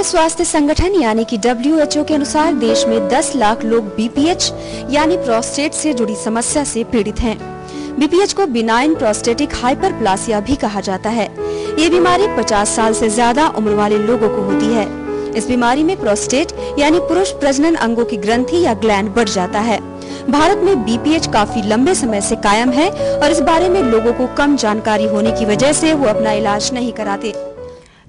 विश्व स्वास्थ्य संगठन यानी कि WHO के अनुसार देश में 10 लाख लोग BPH यानी प्रोस्टेट से जुड़ी समस्या से पीड़ित हैं। BPH को बिनाइन प्रोस्टेटिक हाइपरप्लासिया भी कहा जाता है। ये बीमारी 50 साल से ज्यादा उम्र वाले लोगों को होती है। इस बीमारी में प्रोस्टेट यानी पुरुष प्रजनन अंगों की ग्रंथि या ग्लैंड बढ़ जाता है। भारत में BPH काफी लंबे समय से कायम है और इस बारे में लोगों को कम जानकारी होने की वजह से वो अपना इलाज नहीं कराते।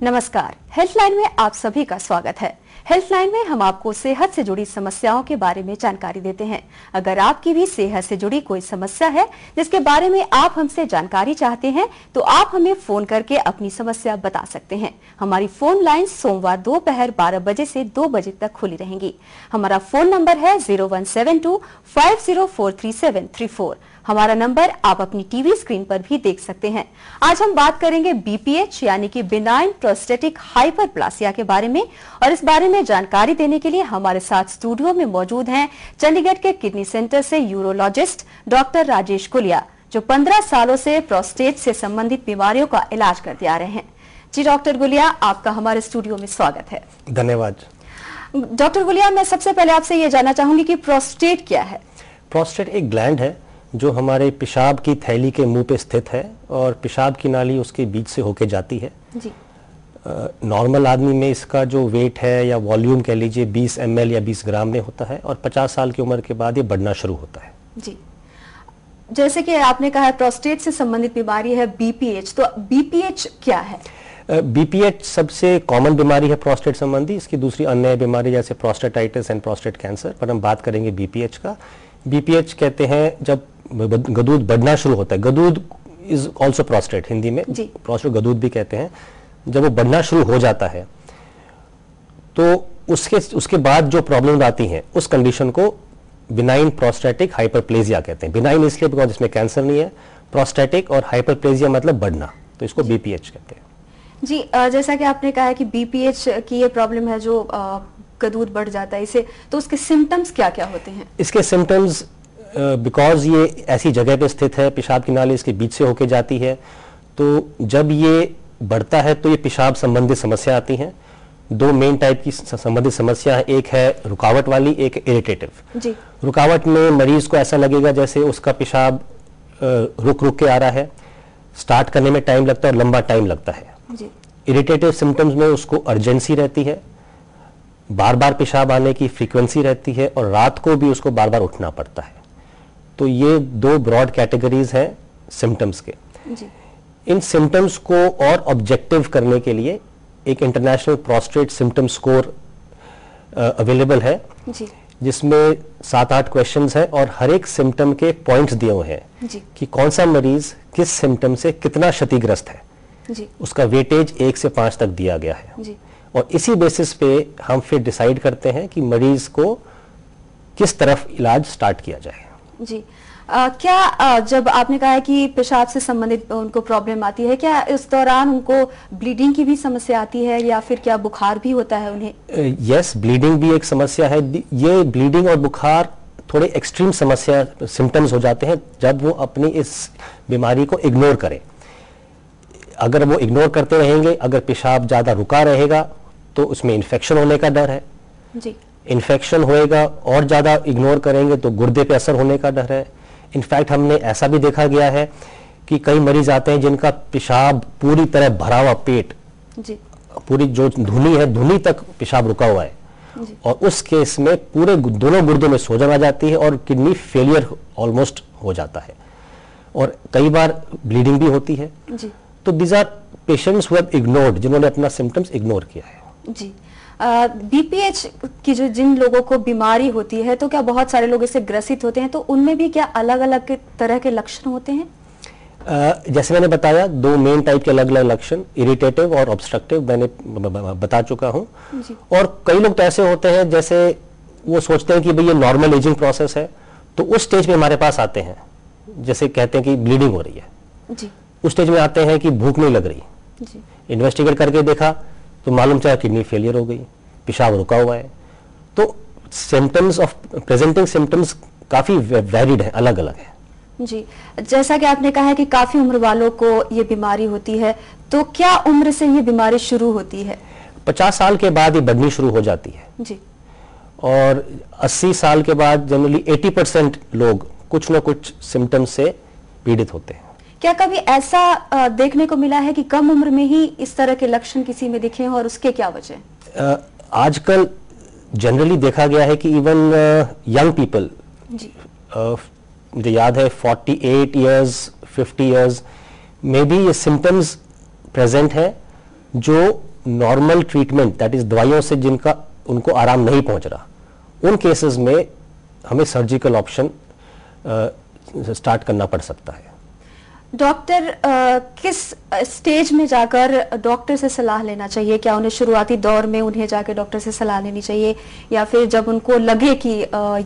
नमस्कार, हेल्थलाइन में आप सभी का स्वागत है। हेल्थलाइन में हम आपको सेहत से जुड़ी समस्याओं के बारे में जानकारी देते हैं। अगर आपकी भी सेहत से जुड़ी कोई समस्या है जिसके बारे में आप हमसे जानकारी चाहते हैं तो आप हमें फोन करके अपनी समस्या बता सकते हैं। हमारी फोन लाइन सोमवार दोपहर 12 बजे से 2 बजे तक खुली रहेंगी। हमारा फोन नंबर है 0172504334। हमारा नंबर आप अपनी टीवी स्क्रीन पर भी देख सकते हैं। आज हम बात करेंगे BPH यानी कि बिनाइन प्रोस्टेटिक हाइपरप्लासिया के बारे में, और इस बारे में जानकारी देने के लिए हमारे साथ स्टूडियो में मौजूद हैं चंडीगढ़ के किडनी सेंटर से यूरोलॉजिस्ट डॉक्टर राजेश गुलिया, जो 15 सालों से प्रोस्टेट से संबंधित बीमारियों का इलाज करते आ रहे हैं। जी डॉक्टर गुलिया, आपका हमारे स्टूडियो में स्वागत है। धन्यवाद। डॉक्टर गुलिया, मैं सबसे पहले आपसे ये जानना चाहूंगी कि प्रोस्टेट क्या है? प्रोस्टेट एक ग्लैंड है जो हमारे पेशाब की थैली के मुंह पे स्थित है और पेशाब की नाली उसके बीच से होके जाती है। जी। नॉर्मल आदमी में इसका जो वेट है या वॉल्यूम कह लीजिए 20 ml या 20 ग्राम में होता है और 50 साल की उम्र के बाद ये बढ़ना शुरू होता है। जी, जैसे कि आपने कहा प्रोस्टेट से संबंधित बीमारी है BPH, तो BPH क्या है? BPH सबसे कॉमन बीमारी है प्रोस्टेट संबंधी। इसकी दूसरी अन्य बीमारी जैसे प्रोस्टेटाइटिस एंड प्रोस्टेट कैंसर, पर हम बात करेंगे BPH का। BPH कहते हैं जब गदूद बढ़ना शुरू होता है। गदूद इज ऑल्सो प्रोस्टेट, हिंदी में प्रोस्टेट गदूद भी कहते हैं। जब वो बढ़ना शुरू हो जाता है तो उसके बाद जो प्रॉब्लम आती हैं उस कंडीशन को बिनाइन प्रोस्टेटिक हाइपरप्लेजिया कहते हैं। बिनाइन इसलिए बिकॉज इसमें कैंसर नहीं है, प्रोस्टेटिक और हाइपरप्लेजिया मतलब बढ़ना, तो इसको BPH कहते हैं। जी, जैसा कि आपने कहा है कि BPH की ये प्रॉब्लम है जो गदूद बढ़ जाता है इसे, तो उसके सिम्टम्स क्या क्या होते हैं? इसके सिम्टम्स बिकॉज ये ऐसी जगह पे स्थित है, पेशाब की नाली इसके बीच से होके जाती है, तो जब ये बढ़ता है तो ये पेशाब संबंधित समस्या आती हैं। 2 मेन टाइप की संबंधित समस्या है, एक है रुकावट वाली, एक इरिटेटिव। जी। रुकावट में मरीज को ऐसा लगेगा जैसे उसका पेशाब रुक रुक के आ रहा है, स्टार्ट करने में टाइम लगता है और लंबा टाइम लगता है। जी। इरिटेटिव सिम्टम्स में उसको अर्जेंसी रहती है, बार बार पेशाब आने की फ्रीक्वेंसी रहती है और रात को भी उसको बार बार उठना पड़ता है। तो ये 2 ब्रॉड कैटेगरीज हैं सिम्टम्स के। जी। इन सिम्टम्स को और ऑब्जेक्टिव करने के लिए एक international prostate symptom score available है। जी। जिसमें 7-8 क्वेश्चंस हैं और हर एक सिम्टम के पॉइंट्स दिए हुए हैं। जी। कि कौन सा मरीज किस सिम्टम से कितना क्षतिग्रस्त है। जी। उसका वेटेज 1 से 5 तक दिया गया है। जी। और इसी बेसिस पे हम फिर डिसाइड करते हैं कि मरीज को किस तरफ इलाज स्टार्ट किया जाए। जी। क्या जब आपने कहा है कि पेशाब से संबंधित उनको प्रॉब्लम आती है, क्या इस दौरान उनको ब्लीडिंग की भी समस्या आती है या फिर क्या बुखार भी होता है उन्हें? यस, ब्लीडिंग भी एक समस्या है। ये ब्लीडिंग और बुखार थोड़े एक्सट्रीम समस्या सिम्टम्स हो जाते हैं जब वो अपनी इस बीमारी को इग्नोर करें। अगर वो इग्नोर करते रहेंगे, अगर पेशाब ज्यादा रुका रहेगा तो उसमें इन्फेक्शन होने का डर है। जी। इन्फेक्शन होएगा और ज्यादा इग्नोर करेंगे तो गुर्दे पे असर होने का डर है। इनफैक्ट हमने ऐसा भी देखा गया है कि कई मरीज आते हैं जिनका पेशाब पूरी तरह भरा हुआ पेट, जी। पूरी जो धुनी है धुनी तक पेशाब रुका हुआ है। जी। और उस केस में पूरे दोनों गुर्दों में सोजन आ जाती है और किडनी फेलियर ऑलमोस्ट हो जाता है और कई बार ब्लीडिंग भी होती है। जी। तो these are patients who have ignored, जिन्होंने अपना सिम्टम्स इग्नोर किया है। जी। BPH की जो जिन लोगों को बीमारी होती है तो क्या बहुत सारे लोग इससे ग्रसित होते हैं, तो उनमें भी क्या अलग अलग तरह के लक्षण होते हैं? जैसे मैंने बताया 2 मेन टाइप के अलग अलग लक्षण, इरिटेटिव और ऑब्स्ट्रक्टिव, मैंने बता चुका हूं। और कई लोग तो ऐसे होते हैं जैसे वो सोचते हैं कि भाई ये नॉर्मल एजिंग प्रोसेस है, तो उस स्टेज में हमारे पास आते हैं, जैसे कहते हैं कि ब्लीडिंग हो रही है। जी। उस स्टेज में आते हैं कि भूख नहीं लग रही। जी। इन्वेस्टिगेट करके देखा तो मालूम चला किडनी फेलियर हो गई, पेशाब रुका हुआ है। तो सिम्टम्स ऑफ प्रेजेंटिंग सिम्टम्स काफी वैरिड है, अलग अलग है। जी, जैसा कि आपने कहा है कि काफी उम्र वालों को ये बीमारी होती है, तो क्या उम्र से ये बीमारी शुरू होती है? 50 साल के बाद ये बढ़नी शुरू हो जाती है जी। और 80 साल के बाद जनरली 80% लोग कुछ न कुछ सिम्टम्स से पीड़ित होते हैं। क्या कभी ऐसा देखने को मिला है कि कम उम्र में ही इस तरह के लक्षण किसी में दिखे और उसके क्या वजह? आजकल जनरली देखा गया है कि इवन यंग पीपल, मुझे याद है 48 इयर्स 50 इयर्स में भी ये सिम्टम्स प्रेजेंट है जो नॉर्मल ट्रीटमेंट दैट इज दवाइयों से जिनका उनको आराम नहीं पहुंच रहा, उन केसेस में हमें सर्जिकल ऑप्शन स्टार्ट करना पड़ सकता है। डॉक्टर किस स्टेज में जाकर डॉक्टर से सलाह लेना चाहिए? क्या उन्हें शुरुआती दौर में उन्हें जाकर डॉक्टर से सलाह लेनी चाहिए, या फिर जब उनको लगे कि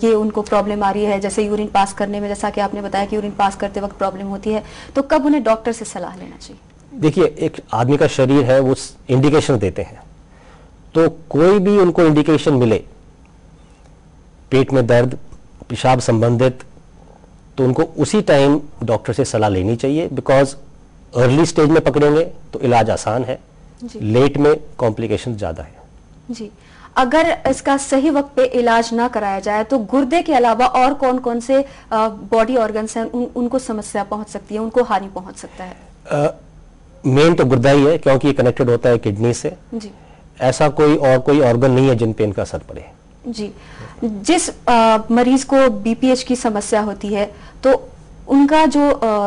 ये उनको प्रॉब्लम आ रही है, जैसे यूरिन पास करने में, जैसा कि आपने बताया कि यूरिन पास करते वक्त प्रॉब्लम होती है, तो कब उन्हें डॉक्टर से सलाह लेना चाहिए? देखिए, एक आदमी का शरीर है, वो इंडिकेशन देते हैं, तो कोई भी उनको इंडिकेशन मिले, पेट में दर्द, पेशाब संबंधित, तो उनको उसी टाइम डॉक्टर से सलाह लेनी चाहिए। बिकॉज अर्ली स्टेज में पकड़ेंगे तो इलाज आसान है, लेट में कॉम्प्लिकेशन ज्यादा है। जी, अगर इसका सही वक्त पे इलाज ना कराया जाए तो गुर्दे के अलावा और कौन कौन से बॉडी ऑर्गन्स हैं उनको समस्या पहुंच सकती है, उनको हानि पहुंच सकता है? मेन तो गुर्दा ही है, क्योंकि ये कनेक्टेड होता है किडनी से। जी। ऐसा कोई ऑर्गन नहीं है जिन पे इनका असर पड़े। जी। जिस मरीज को बीपीएच की समस्या होती है तो उनका जो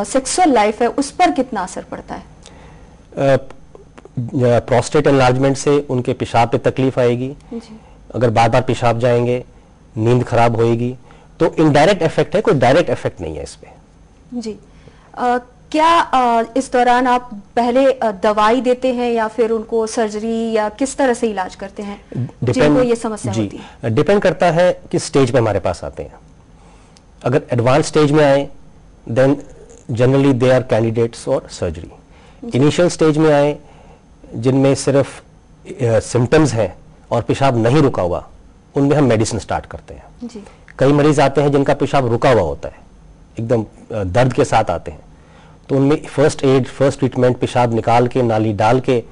सेक्सुअल लाइफ है उस पर कितना असर पड़ता है? प्रोस्टेट एनलार्जमेंट से उनके पेशाब पे तकलीफ आएगी। जी। अगर बार बार पेशाब जाएंगे, नींद खराब होएगी, तो इनडायरेक्ट इफेक्ट है, कोई डायरेक्ट इफेक्ट नहीं है इस पे। जी। क्या इस दौरान आप पहले दवाई देते हैं या फिर उनको सर्जरी, या किस तरह से इलाज करते हैं जिनको ये समस्या होती है? डिपेंड करता है किस स्टेज पे हमारे पास आते हैं। अगर एडवांस स्टेज में आए then generally they are candidates for surgery. Initial stage में आए जिनमें सिर्फ सिम्टम्स हैं और पेशाब नहीं रुका हुआ, उनमें हम मेडिसिन स्टार्ट करते हैं। जी। कई मरीज आते हैं जिनका पेशाब रुका हुआ होता है, एकदम दर्द के साथ आते हैं, तो उनमें फर्स्ट एड, फर्स्ट ट्रीटमेंट, पेशाब निकाल के, नाली डाल के,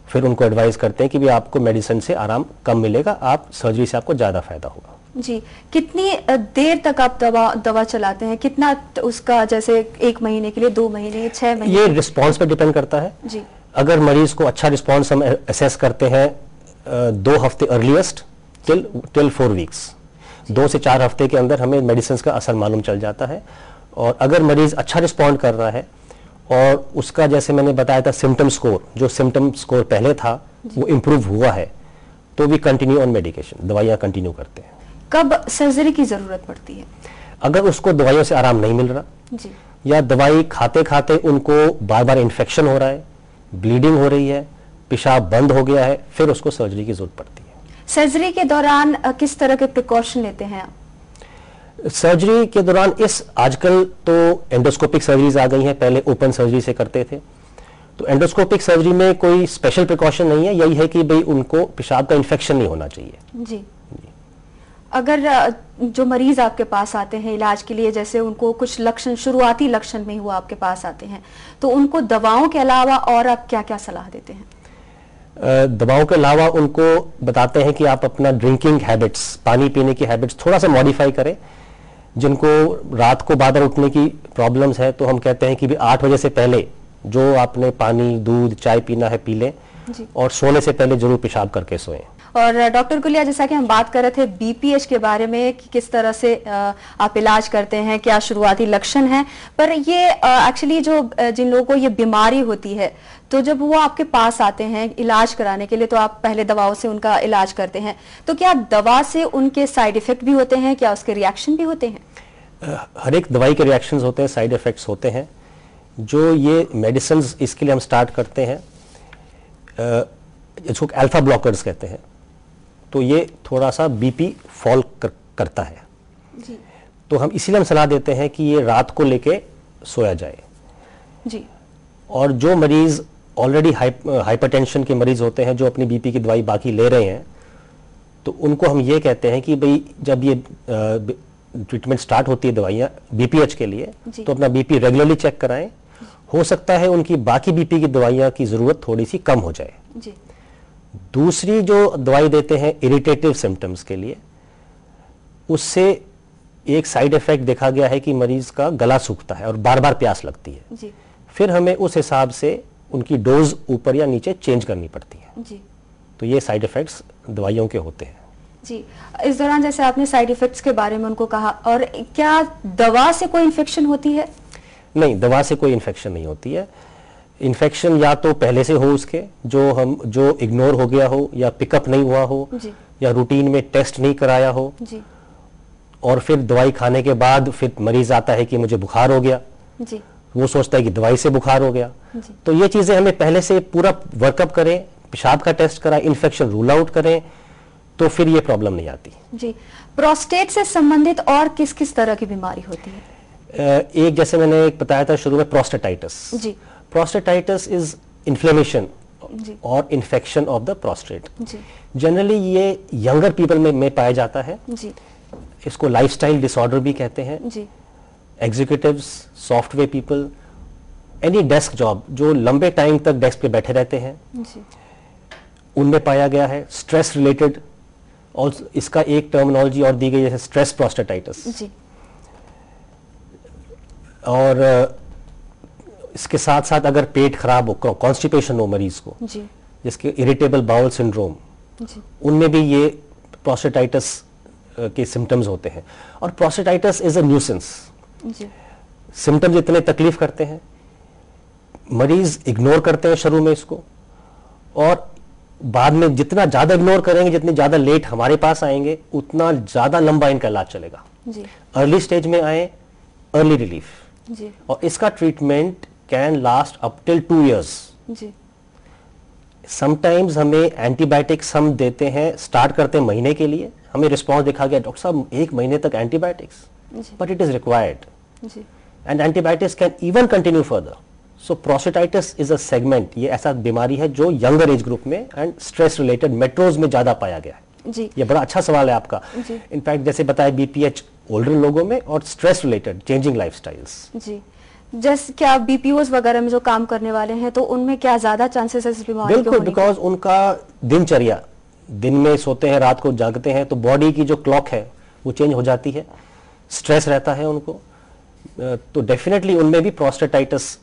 फिर उनको एडवाइस करते हैं कि भी आपको मेडिसिन से आराम कम मिलेगा, आप सर्जरी से आपको ज्यादा फायदा होगा। जी। कितनी देर तक आप दवा चलाते हैं? कितना उसका, जैसे 1 महीने के लिए, 2 महीने, 6 महीने? ये रिस्पॉन्स पर डिपेंड करता है। जी। अगर मरीज को अच्छा रिस्पॉन्स हम असेस करते हैं 2 हफ्ते अर्लीस्ट टिल 4 वीक्स, 2 से 4 हफ्ते के अंदर हमें मेडिसिन का असर मालूम चल जाता है। और अगर मरीज अच्छा रिस्पॉन्ड कर रहा है और उसका, जैसे मैंने बताया था, सिम्टम स्कोर, जो सिम्टम स्कोर पहले था वो इम्प्रूव हुआ है, तो वी कंटिन्यू ऑन मेडिकेशन, दवाइयां कंटिन्यू करते हैं। कब सर्जरी की जरूरत पड़ती है? अगर उसको दवाइयों से आराम नहीं मिल रहा, जी। या दवाई खाते खाते उनको बार बार इन्फेक्शन हो रहा है, ब्लीडिंग हो रही है, पेशाब बंद हो गया है, फिर उसको सर्जरी की जरूरत पड़ती है। सर्जरी के दौरान किस तरह के प्रिकॉशन लेते हैं आप? सर्जरी के दौरान आजकल तो एंडोस्कोपिक सर्जरीज आ गई हैं, पहले ओपन सर्जरी से करते थे। तो एंडोस्कोपिक सर्जरी में कोई स्पेशल प्रिकॉशन नहीं है, यही है कि भाई उनको पेशाब का इन्फेक्शन नहीं होना चाहिए। जी। अगर जो मरीज आपके पास आते हैं इलाज के लिए, जैसे उनको कुछ लक्षण, शुरुआती लक्षण में हुआ आपके पास आते हैं, तो उनको दवाओं के अलावा और आप क्या क्या सलाह देते हैं? दवाओं के अलावा उनको बताते हैं कि आप अपना ड्रिंकिंग हैबिट्स, पानी पीने की हैबिट्स थोड़ा सा मॉडिफाई करें। जिनको रात को बादर उठने की प्रॉब्लम्स है, तो हम कहते हैं कि भी 8 बजे से पहले जो आपने पानी, दूध, चाय पीना है पी लें, और सोने से पहले जरूर पेशाब करके सोएं। और डॉक्टर गुलिया, जैसा कि हम बात कर रहे थे बीपीएच के बारे में कि किस तरह से आप इलाज करते हैं, क्या शुरुआती लक्षण हैं, पर ये एक्चुअली जो जिन लोगों को ये बीमारी होती है, तो जब वो आपके पास आते हैं इलाज कराने के लिए, तो आप पहले दवाओं से उनका इलाज करते हैं, तो क्या दवा से उनके साइड इफेक्ट भी होते हैं, क्या उसके रिएक्शन भी होते हैं? हर एक दवाई के रिएक्शंस होते हैं, साइड इफेक्ट्स होते हैं। जो ये मेडिसिन इसके लिए हम स्टार्ट करते हैं, इसको अल्फा ब्लॉकर्स कहते हैं, तो ये थोड़ा सा बीपी फॉल करता है। जी। तो हम इसीलिए हम सलाह देते हैं कि ये रात को लेके सोया जाए। जी। और जो मरीज ऑलरेडी हाइपरटेंशन के मरीज होते हैं, जो अपनी बीपी की दवाई बाकी ले रहे हैं, तो उनको हम ये कहते हैं कि भाई जब ये ट्रीटमेंट स्टार्ट होती है दवाइयाँ बीपीएच के लिए, तो अपना बीपी रेगुलरली चेक कराएं। हो सकता है उनकी बाकी बीपी की दवाइयाँ की जरूरत थोड़ी सी कम हो जाए। जी। दूसरी जो दवाई देते हैं इरिटेटिव सिम्टम्स के लिए, उससे एक साइड इफेक्ट देखा गया है कि मरीज का गला सूखता है और बार बार प्यास लगती है जी। फिर हमें उस हिसाब से उनकी डोज ऊपर या नीचे चेंज करनी पड़ती है जी। तो ये साइड इफेक्ट्स दवाइयों के होते हैं जी। इस दौरान जैसे आपने साइड इफेक्ट्स के बारे में उनको कहा, और क्या दवा से कोई इन्फेक्शन होती है? नहीं, दवा से कोई इन्फेक्शन नहीं होती है। इन्फेक्शन या तो पहले से हो उसके, जो इग्नोर हो गया हो या पिकअप नहीं हुआ हो जी। या रूटीन में टेस्ट नहीं कराया हो जी। और फिर दवाई खाने के बाद फिर मरीज आता है कि मुझे बुखार हो गया, जी। वो सोचता है कि दवाई से बुखार हो गया। जी। तो ये चीजें हमें पहले से पूरा वर्कअप करें, पेशाब का टेस्ट कराएं, इन्फेक्शन रूल आउट करें, तो फिर ये प्रॉब्लम नहीं आती। जी। प्रोस्टेट से संबंधित और किस किस तरह की बीमारी होती है? एक जैसे मैंने एक बताया था शुरू में, प्रोस्टेटाइटिस। जी। प्रोस्टेटाइटिस इज इन्फ्लेमेशन जी। और इन्फेक्शन ऑफ द प्रोस्टेट। जी। जनरली ये यंगर पीपल में पाया जाता है। जी। इसको लाइफस्टाइल डिसऑर्डर भी कहते हैं। जी। Executives, software people, any desk job, जो लंबे टाइम तक डेस्क पे बैठे रहते हैं, जी। उनमें पाया गया है। स्ट्रेस रिलेटेड, और इसका एक टर्मिनोलॉजी और दी गई है, स्ट्रेस प्रोस्टेटाइटिस। जी। और इसके साथ साथ अगर पेट खराब हो, कॉन्स्टिपेशन हो मरीज को, जी। जिसके इरिटेबल बाउल सिंड्रोम, जी। उनमें भी ये प्रोस्टेटाइटिस के सिम्टम्स होते हैं। और प्रोस्टेटाइटिस इज अ न्यूसेंस। जी। सिम्टम्स इतने तकलीफ करते हैं, मरीज इग्नोर करते हैं शुरू में इसको, और बाद में जितना ज्यादा इग्नोर करेंगे, जितनी ज्यादा लेट हमारे पास आएंगे, उतना ज्यादा लंबा इनका इलाज चलेगा। जी। अर्ली स्टेज में आए, अर्ली रिलीफ, जी। और इसका treatment can last up till 2 years। जी। समटाइम्स हमें एंटीबायोटिक्स हम देते हैं, स्टार्ट करते हैं महीने के लिए, हमें रिस्पॉन्स देखा गया डॉक्टर साहब 1 महीने तक antibiotics, but it is required, जी। And antibiotics can even continue further. So prostatitis is a segment, ये ऐसा बीमारी है जो यंगर एज ग्रुप में एंड स्ट्रेस रिलेटेड मेट्रोज में ज्यादा पाया गया है। जी। ये बड़ा अच्छा सवाल है आपका। जी। इनफैक्ट जैसे बताया, बीपीएच ओल्डर लोगों में, और स्ट्रेस रिलेटेड चेंजिंग लाइफस्टाइल्स। जी। जैसे क्या बीपीओस वगैरह में जो काम करने वाले हैं, तो उनमें क्या ज्यादा चांसेस है इस बीमारी के बिल्कुल, होने के? बिकॉज उनका दिनचर्या, दिन में सोते हैं, रात को जागते हैं, तो बॉडी की जो क्लॉक है वो चेंज हो जाती है, स्ट्रेस रहता है उनको, तो डेफिनेटली उनमें भी prostatitis,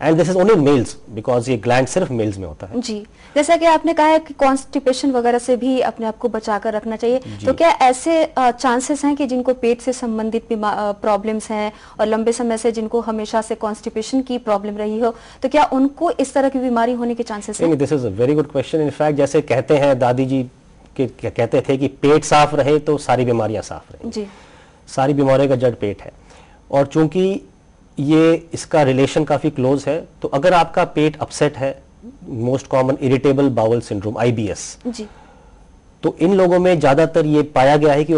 and this is only mails, because ये ग्लैंड सिर्फ मेल्स में होता है। जी। जैसा कि आपने कहा है कि कॉन्स्टिपेशन वगैरह से भी अपने आप को बचाकर रखना चाहिए, तो क्या ऐसे चांसेस हैं कि जिनको पेट से संबंधित प्रॉब्लम्स हैं और लंबे समय से जिनको हमेशा से कॉन्स्टिपेशन की प्रॉब्लम रही हो, तो क्या उनको इस तरह की बीमारी होने के चांसेस हैं? This is a very good question. In fact जैसे कहते हैं दादी जी के कहते थे कि पेट साफ रहे तो सारी बीमारियां साफ रहे। जी। सारी बीमारियों का जड़ पेट है, और चूंकि ये इसका रिलेशन काफी क्लोज है, तो अगर आपका पेट अपसेट है, most common irritable bowel syndrome, IBS, जी। तो इन लोगों में ज्यादातर ये पाया गया है कि